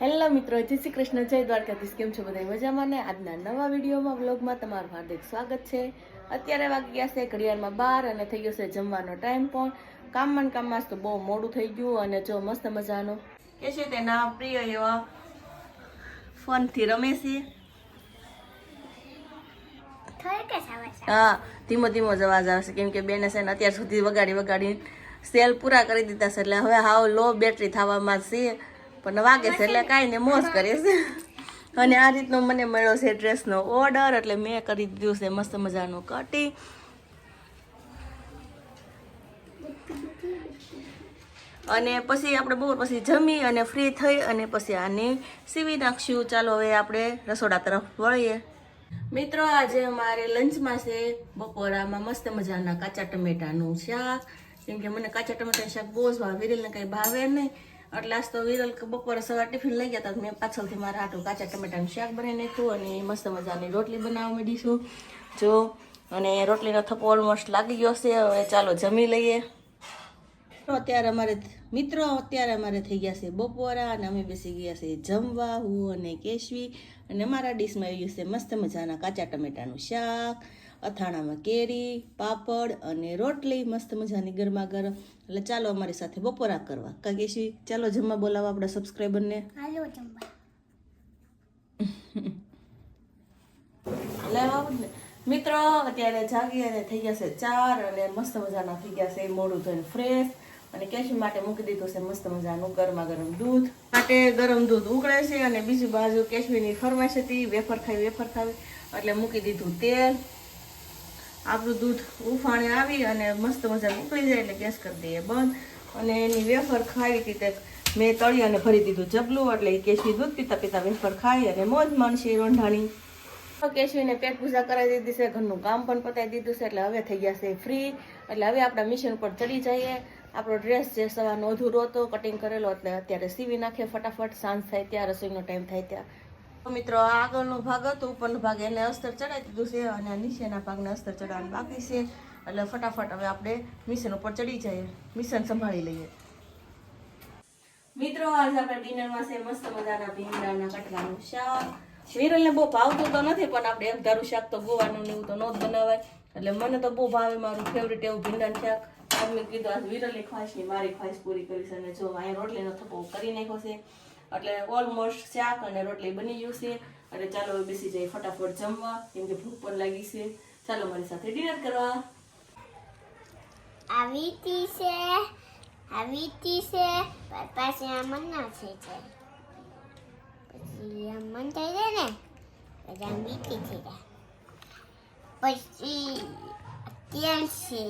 Hello મિત્રો, જય શ્રી કૃષ્ણ, જય દ્વારકાધીશ. કેમ છો બધા? મજામાં ને? આજના નવા વિડીયોમાં વ્લોગમાં તમારું હાર્દિક સ્વાગત છે. અત્યારે વાગી ગયા છે ઘડિયાળમાં 12 અને થઈ ગયો છે જમવાનો ટાઈમ પણ. કામમાં તો બહુ મોડું થઈ ગયું અને જો મસ્ત મજાનું કે છે તેના પ્રિય એવા ફોનથી રમે છે. હા, ધીમો ધીમો જ અવાજ આવશે કેમ કે બેને છે ને અત્યાર સુધી વગાડી સેલ પૂરા કરી દીધા છે એટલે હવે હાવ લો બેટરી થવામાં છે. પણ વાગે છે એટલે કાંઈ ને મોજ કરે છે. અને આ રીતનો મને મળ્યો છે ડ્રેસનો ઓર્ડર એટલે મેં કરી દીધું છે મસ્ત મજાનું કટિંગ. અને પછી આપણે બપોર પછી જમી અને ફ્રી થઈ અને પછી આને સીવી નાખશું. ચાલો હવે આપણે રસોડા તરફ વળીએ. મિત્રો, આજે અમારે લંચમાં છે બપોરામાં મસ્ત મજાના કાચા ટમેટાનું શાક. કેમ કે મને કાચા ટમેટાનું શાક બહુ જ ભાવે, વિરલને કંઈ ભાવે નહીં. એટલે આજ તો વિરલ બપોરે સવાર ટિફિન લઈ ગયા હતા. મેં પાછળથી મારા હાટું કાચા ટમેટાનું શાક બનાવી નાખ્યું અને મસ્ત મજાની રોટલી બનાવવા માંડીશું. જો અને રોટલીનો થપ્પો ઓલમોસ્ટ લાગી ગયો છે. હવે ચાલો જમી લઈએ. અત્યારે અમારે થઈ ગયા છે બપોરા અને અમે બેસી ગયા છે જમવા, હું અને કેશવી. અને અમારા ડીશમાં આવ્યું છે મસ્ત મજાના કાચા ટમેટાનું શાક, અથાણામાં કેરી, પાપડ અને રોટલી મસ્ત મજાની ગરમા ગરમ. એટલે ચાલો અમારી સાથે બપોરા કરવા. કા કેશવી, ચાલો જમવા બોલાવો આપણા સબસ્ક્રાઈબરને. હાલો જમવા. મિત્રો, અત્યારે જાગી અને થઈ ગયા છે 4 અને મસ્ત મજાના થઈ ગયા છે મોડું ધોઈને ફ્રેશ. અને કેશવી માટે મૂકી દીધું છે મસ્ત મજાનું ગરમા ગરમ દૂધ. માટે ગરમ દૂધ ઉકળે છે અને બીજી બાજુ કેશવીની ફરમાઈશ હતી વેફર ખાવી એટલે મૂકી દીધું તેલ. આપણું દૂધ ઉફાણે આવી અને મસ્ત મજાનું ઉકળી જાય એટલે ગેસ કરી દઈએ બંધ. અને એની વેફર ખાવી હતી તે મેં તળી અને ભરી દીધું જબલું. એટલે કેશવી દૂધ પીતા પીતા વેફર ખાઈ અને મોજ માણશે રોંઢાણી. કેશવીને પેટ પૂજા કરાવી દીધી છે, ઘરનું કામ પણ પતાવી દીધું છે એટલે હવે થઈ ગયા છે ફ્રી. એટલે હવે આપણા મિશન પર ચડી જઈએ. આપણો ડ્રેસ જે સવારનો અધૂરો હતો કટિંગ કરેલો એટલે અત્યારે સીવી નાખીએ ફટાફટ. સાંજ થાય ત્યાં, રસોઈનો ટાઈમ થાય ત્યાં. મિત્રો, આ આગળનો ભાગ હતો, ઉપરનો ભાગ એને અસ્તર ચડાવી દીધું છે અને નીચેના ભાગને અસ્તર ચડાવવાનું બાકી છે. એટલે ફટાફટ હવે આપણે મિશન ઉપર ચડી જઈએ, મિશન સંભાળી લઈએ. મિત્રો, આજે આપણે ડિનરમાં છે મસ્ત મજાના ભીંડાના કટકાનું શાક. વિરલને બહુ ભાવતું તો નથી પણ આપણે એક ધારું શાક તો ગોવાનું ને એવું તો ન જ બનાવાય. એટલે મને તો બહુ ભાવે, મારું ફેવરિટ એવું ભીંડાનું શાક. મેં કીધું આજ વિરલની ખ્વાહિશ ની મારી ખ્વાહિશ પૂરી કરીશ. અને જો અહીંયા રોટલીનો થપ્પો કરી નાખ્યો છે એટલે ઓલમોસ્ટ શાક અને રોટલી બની ગયું છે. અને ચાલો હવે બેસી જઈએ ફટાફટ જમવા કેમ કે ભૂખ પણ લાગી છે. ચાલો મારી સાથે ડિનર કરવા. આવી છે પાસે મન ના છે પછી આમ મન થઈ જાય ને પછી આમ વીતી થઈ જાય. પછી તેલ છે,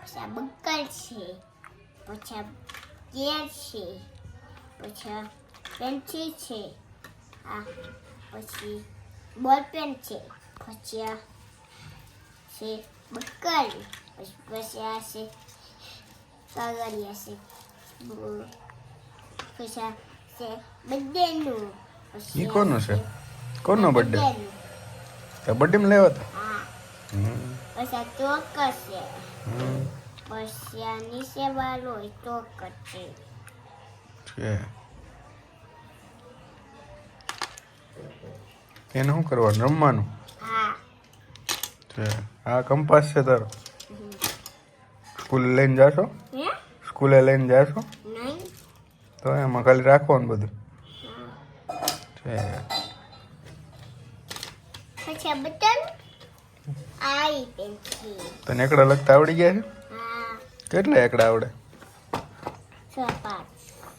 પછી આ બક્કર છે, પછી આ કેર છે, પછી આ પેન્સિલ છે, આ પછી બોલ પેન છે, પછી આ છે બક્કર, પછી આ છે કાગળિયા છે, પછી આ છે બર્થડેનું. ઈ કોનો છે? કોનો બર્થડે? તો બર્થડે માં લેવો તો? હા. પછી આ ચોકસ છે, પછી આ નીચે વાળો ચોકસ છે. એને શું કરવાનું? રમવાનું? હા. આ કંપાસ છે તારો? સ્કૂલે લઈને જાશો? સ્કૂલે લઈને જાશો? નહીં. તો એમાં ખાલી રાખવાનું બધું. પછી બટન આઈ પેન્સિલ. તને એકડા લખતા આવડી ગયા છે? હા. કેટલા એકડા આવડે? 4-5.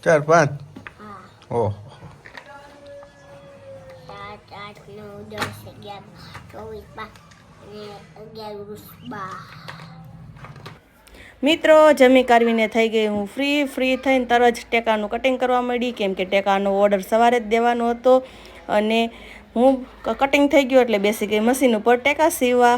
4-5? હા. ઓહ. 7, 8, 9, 10, 11, 12 અને 11 મિત્રો, જમી કારવીને થઈ ગઈ હું ફ્રી થઈને તરત જ ટેકાનું કટિંગ કરવા માંડી કેમ કે ટેકાનો ઓર્ડર સવારે જ દેવાનો હતો. અને હું કટિંગ થઈ ગયો એટલે બેસી ગઈ મશીન ઉપર ટેકા સીવવા.